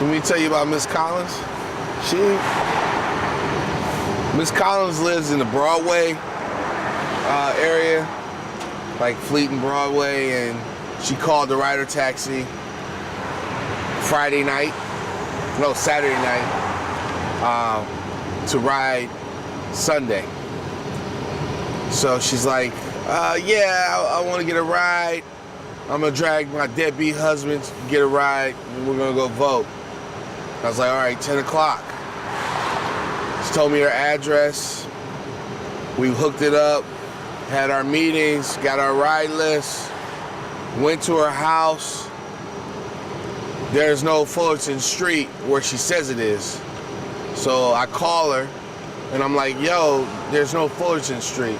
Let me tell you about Miss Collins. Miss Collins lives in the Broadway area, like Fleet and Broadway, and she called the Ryder taxi Saturday night, to ride Sunday. So she's like, yeah, I want to get a ride. I'm gonna drag my deadbeat husband to get a ride, and we're gonna go vote. I was like, all right, 10 o'clock. She told me her address. We hooked it up, had our meetings, got our ride list, went to her house. There's no Fullerton Street where she says it is. So I call her, and I'm like, yo, there's no Fullerton Street.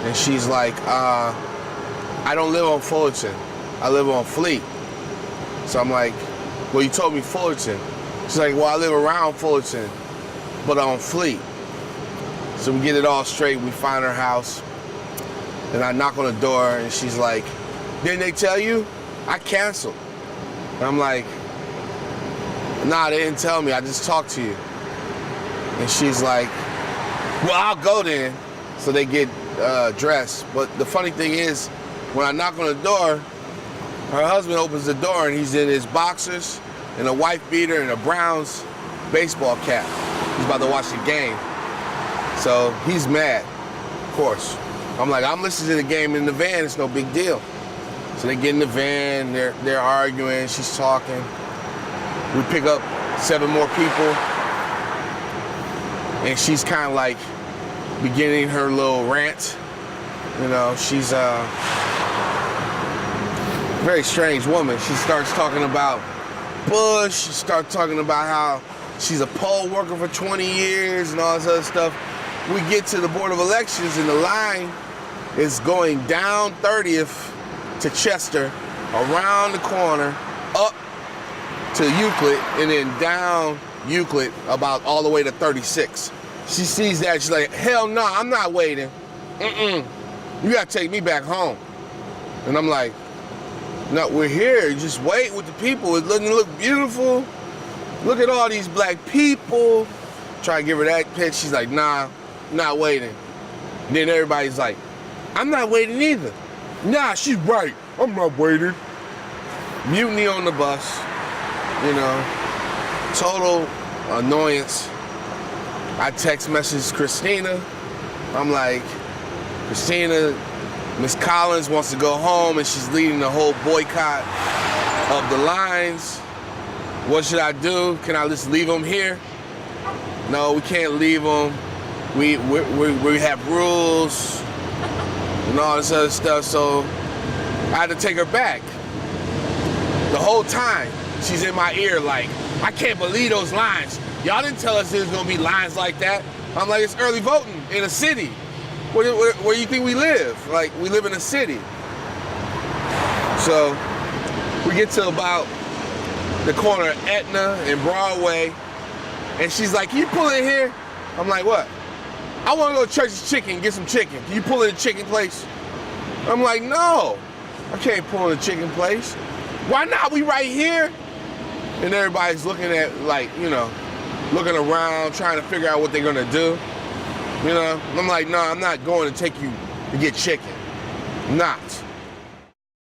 And she's like, I don't live on Fullerton. I live on Fleet. So I'm like, well, you told me Fullerton. She's like, well, I live around Fullerton, but on Fleet. So we get it all straight. We find her house, and I knock on the door, and she's like, didn't they tell you? I canceled. And I'm like, nah, they didn't tell me. I just talked to you. And she's like, well, I'll go then. So they get dressed. But the funny thing is, when I knock on the door, her husband opens the door, and he's in his boxers and a wife beater and a Browns baseball cap. He's about to watch the game. So he's mad, of course. I'm like, I'm listening to the game in the van. It's no big deal. So they get in the van. They're arguing. She's talking. We pick up 7 more people, and she's kind of like beginning her little rant. You know, she's a very strange woman. She starts talking about Bush. She starts talking about how she's a poll worker for 20 years and all this other stuff. We get to the Board of Elections, and the line is going down 30th to Chester, around the corner, up to Euclid, and then down Euclid about all the way to 36. She sees that, she's like, hell no, I'm not waiting. You gotta take me back home. And I'm like, no, we're here, just wait with the people. It doesn't look beautiful. Look at all these black people. Try to give her that pitch, she's like, nah, not waiting. And then everybody's like, I'm not waiting either. Nah, she's right, I'm not waiting. Mutiny on the bus, you know, total annoyance. I text message Christina. I'm like, Christina, Miss Collins wants to go home, and she's leading the whole boycott of the lines. What should I do? Can I just leave them here? No, we can't leave them. We have rules and all this other stuff, so I had to take her back. The whole time, she's in my ear like, I can't believe those lines. Y'all didn't tell us there's gonna be lines like that. I'm like, it's early voting in a city. Where do you think we live? Like, we live in a city. So we get to about the corner of Etna and Broadway, and she's like, can you pull in here? I'm like, what? I want to go to Church's Chicken, get some chicken. Can you pull in the chicken place? I'm like, no, I can't pull in the chicken place. Why not? We right here. And everybody's looking at, like, you know, looking around, trying to figure out what they're gonna do. You know, I'm like, no, I'm not going to take you to get chicken. I'm not.